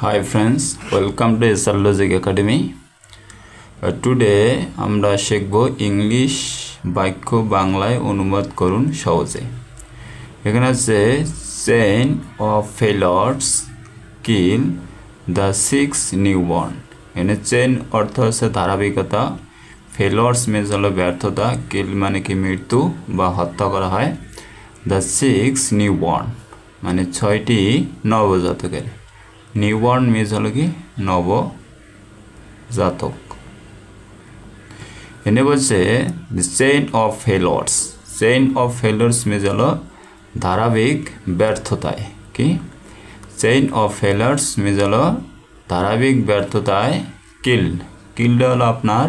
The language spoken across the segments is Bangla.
Hi friends, welcome to SR Logic Academy. Today আমরা শিখব ইংলিশ বাক্য বাংলায় অনুবাদ করুন সহজে। এখানে আছে chain of ফেইলিয়ার্স kill the 6 newborn. এখানে চেইন অর্থ হচ্ছে ধারাবাহিকতা, ফেইলিয়ার্স মিন্স হলো ব্যর্থতা, কিল মানে কি মৃত্যু বা হত্যা করা হয়। দ্য 6 নিউবর্ন মানে 6টি নবজাতকের। নিউবর্ন মিন্স হলো কি নবজাতক। এনে বলছে chain of ফেইলিয়ার্স। Chain of ফেইলিয়ার্স means হলো ধারাবাহিক ব্যর্থতায়। কি চেইন অফ ফেইলিয়ার্স মিন্স হলো ধারাবাহিক ব্যর্থতায় কিল্ড। কিল্ড হলো আপনার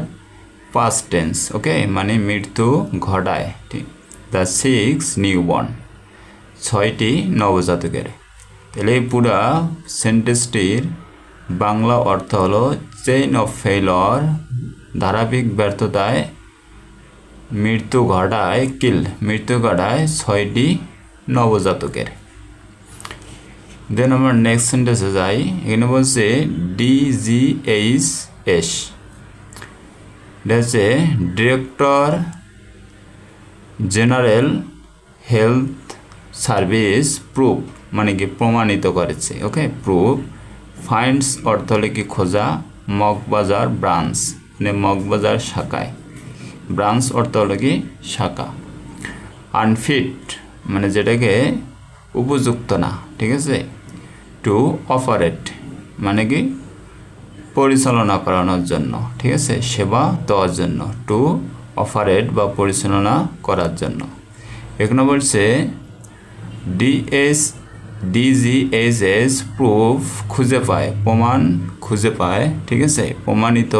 পাস্ট টেন্স, ওকে, মানে মৃত্যু ঘটায়। ঠিক, দ্য 6 নিউবর্ন 6টি নবজাতকের। তাহলে এই পুরা সেন্টেন্সটির বাংলা অর্থ হলো চেইন অফ ফেইলিয়ার ধারাবাহিক ব্যর্থতায় মৃত্যু ঘটায় মৃত্যু ঘটায় 6টি নবজাতকের। দেন আমরা নেক্সট সেন্টেন্সে যাই। এখানে বলছে DGHS, এটা হচ্ছে director general health service proof মানে কি প্রমাণিত করেছে। ওকে, প্রুফ। ফাইন্ডস অর্থ হলে কি খোঁজা, মগবাজার ব্রাঞ্চ মানে মগবাজার শাখায়, ব্রাঞ্চ অর্থ হলো কি শাখা। আনফিট মানে যেটাকে উপযুক্ত না, ঠিক আছে। টু অপারেট মানে কি পরিচালনা করানোর জন্য, ঠিক আছে, সেবা দেওয়ার জন্য। টু অপারেট বা পরিচালনা করার জন্য। এখানে বলছে DGHS প্রুফ খুঁজে পায়, প্রমাণ খুঁজে পায়, ঠিক আছে, প্রমাণিত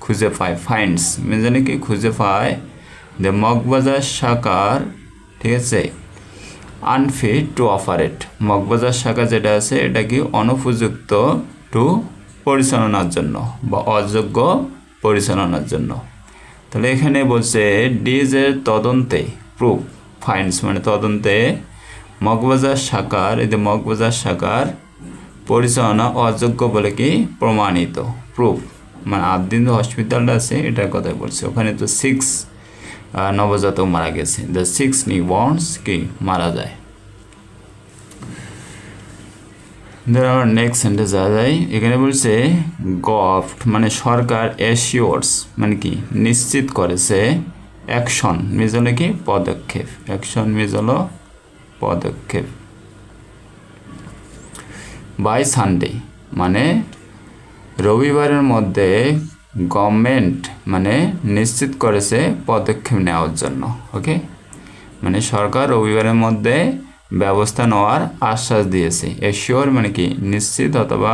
খুঁজে পায়। ফাইন্ডস মানে কি খুঁজে পায় দ্য মগবাজার শাখার, ঠিক আছে, আনফিট টু অপারেট। মগবাজার শাখা যেটা আছে এটা কি অনুপযুক্ত টু পরিচালনার জন্য বা অযোগ্য পরিচালনার জন্য। তাহলে এখানে বলছে ডিজের তদন্তে প্রুফ, ফাইন্ডস মানে তদন্তে মগবাজার শাখার, এই যে মগবাজার শাখার পরিচালনা অযোগ্য বলে কি প্রমাণিত। প্রুফ মানে 8 দিন হসপিটালটা আছে এটার কথাই বলছে। ওখানে তো 6 নবজাতক মারা গেছে। দ্য 6 নিউবর্নস কি মারা যায়। আমরা নেক্সট সেন্টেন্স যাওয়া যায়। এখানে বলছে গভর্নমেন্ট মানে সরকার, অ্যাসিওরস মানে কি নিশ্চিত করেছে, অ্যাকশন মিজ হলো কি পদক্ষেপ, অ্যাকশন মিজ হলো পদক্ষেপ। বাই সানডে মানে রবিবারের মধ্যে গভর্নমেন্ট মানে নিশ্চিত করেছে পদক্ষেপ নেওয়ার জন্য। ওকে, মানে সরকার রবিবারের মধ্যে ব্যবস্থা নেওয়ার আশ্বাস দিয়েছে। এশিওর মানে কি নিশ্চিত অথবা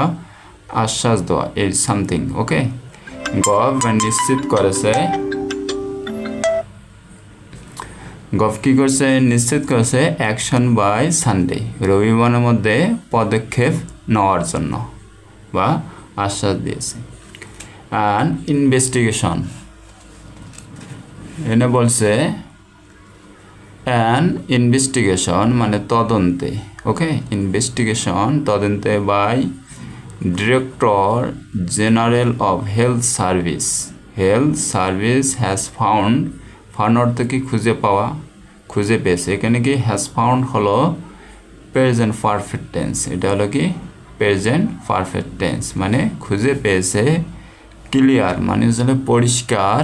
আশ্বাস দেওয়া, এই সামথিং। ওকে, গভর্নমেন্ট নিশ্চিত করেছে, কি করছে নিশ্চিত করেছে অ্যাকশন বাই সানডে রবিবারের মধ্যে পদক্ষেপ নেওয়ার জন্য বা আশ্বাস দিয়েছে। অ্যান্ড ইনভেস্টিগেশন এনে বলছে অ্যান ইনভেস্টিগেশন মানে তদন্তে। ওকে, ইনভেস্টিগেশন তদন্তে by director general of health service. Health service has found, found অর্থ কি খুঁজে পাওয়া, খুঁজে পেয়েছে। এখানে কি হ্যাজ ফাউন্ড হলো প্রেজেন্ট পারফেক্ট টেন্স, এটা হলো কি প্রেজেন্ট পারফেক্ট টেন্স মানে খুঁজে পেয়েছে। ক্লিয়ার মানে হলো পরিষ্কার।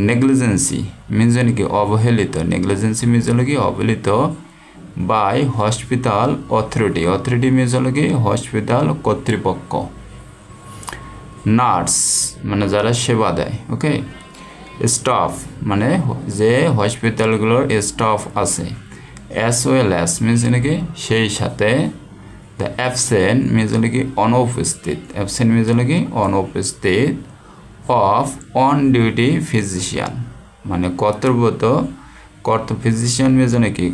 নেগলিজেন্সি মিনস হলো কি অবহেলিত, নেগলিজেন্সি মিনস হলো কি অবহেলিত। By hospital authority, authority means হলো কি হসপিটাল কর্তৃপক্ষ। নার্স মানে যারা সেবা দেয়। ওকে, স্টাফ মানে যে হসপিটালগুলোর স্টাফ আছে। অ্যাজ ওয়েল অ্যাজ মিনস নাকি সেই সাথে। দ্য অ্যাবসেন্ট মিনস হলো কি অনুপস্থিত, অ্যাবসেন্ট মিনস হলো কি অনুপস্থিত। অফ অন ডিউটি ফিজিশিয়ান মানে কর্তব্যরত, ফিজিশিয়ান মিনস নাকি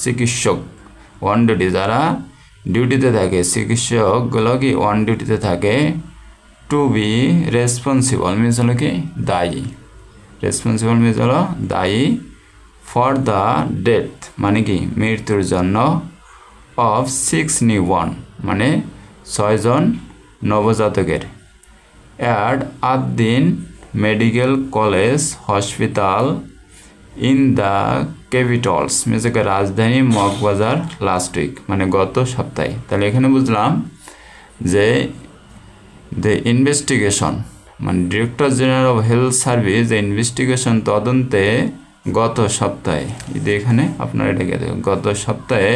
চিকিৎসক। অন ডিউটি যারা ডিউটিতে থাকে, চিকিৎসকগুলো কি অন ডিউটিতে থাকে। টু বি রেসপন্সিবল মিনস হলো কি দায়ী, রেসপন্সিবল মিনস হলো দায়ী। ফর দ্য ডেথ মানে কি মৃত্যুর জন্য। অফ 6 নিউবর্ন মানে 6 জন নবজাতকের at Ad-din medical college hospital in the Capitals means রাজধানী মগবাজার লাস্ট উইক মানে গত সপ্তাহে। তাহলে এখানে বুঝলাম যে দ্য ইনভেস্টিগেশন মানে director general of health service যে ইনভেস্টিগেশন তদন্তে গত সপ্তাহে এখানে আপনারা এটাকে গত সপ্তাহে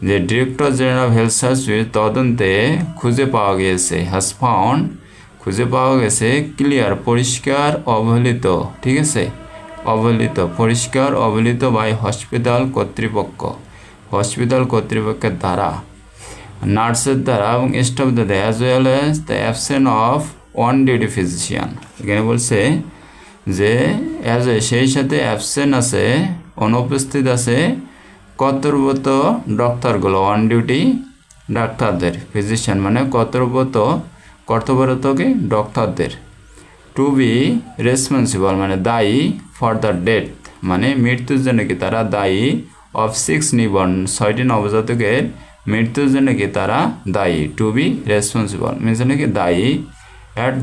যে director general of health service তদন্তে খুঁজে পাওয়া গিয়েছে হ্যাজ ফাউন্ড খুঁজে পাওয়া গেছে ক্লিয়ার পরিষ্কার অবহেলিত ঠিক আছে অবহেলিত পরিষ্কার অবহেলিত বাই হসপিটাল কর্তৃপক্ষের দ্বারা নার্সের দ্বারা এবং স্টাফ দ্বারা as well as the absent of on duty physician. এখানে বলছে যে অ্যাজ এ সেই সাথে অ্যাবসেন্ট আছে অনুপস্থিত আছে কর্তব্যরত ডক্টরগুলো অন ডিউটি ডাক্তারদের ফিজিশিয়ান মানে কর্তব্যরত কি ডক্টরদের টু বি রেসপন্সিবল মানে দায়ী ফর দ্য ডেথ মানে মৃত্যুর জন্য কি তারা দায়ী অফ 6 নিবর্ন 6টি নবজাতকের মৃত্যুর জন্য কি তারা দায়ী টু বি রেসপন্সিবল মিনস কি দায়ী at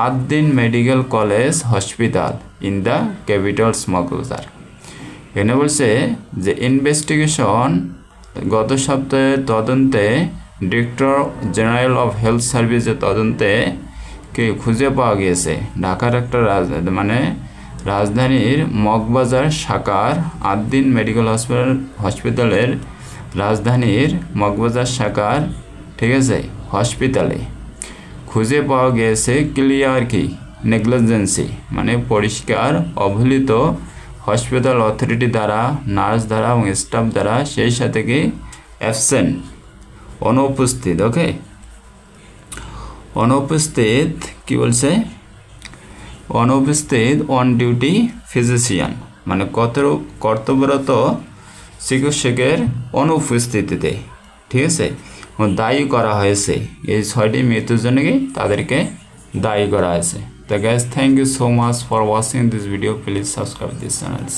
Ad-din medical college hospital in the Capitals Moghbazar. এখানে বলছে যে ইনভেস্টিগেশন গত সপ্তাহে তদন্তে ডিরেক্টর জেনারেল অফ হেলথ সার্ভিসের তদন্তে কে খুঁজে পাওয়া গিয়েছে ঢাকার একটা মানে রাজধানীর মগবাজার শাখার আদ্দিন মেডিকেল হসপিটালের রাজধানীর মগবাজার শাখার ঠিক আছে হসপিটালে খুঁজে পাওয়া গিয়েছে ক্লিয়ার কি নেগলিজেন্সি মানে পরিষ্কার অবহেলিত হসপিটাল অথরিটি দ্বারা নার্স দ্বারা এবং স্টাফ দ্বারা সেই সাথে কি অ্যাবসেন্ট অনুপস্থিত ওকে অনুপস্থিত কি বলছে অনুপস্থিত অন ডিউটি ফিজিশিয়ান মানে কর্তব্যরত চিকিৎসকের অনুপস্থিতিতে ঠিক আছে দায়ী করা হয়েছে এই 6টি মৃত্যুর জন্য কি তাদেরকে দায়ী করা হয়েছে। তো guys thank you so much for watching this video please subscribe this channels.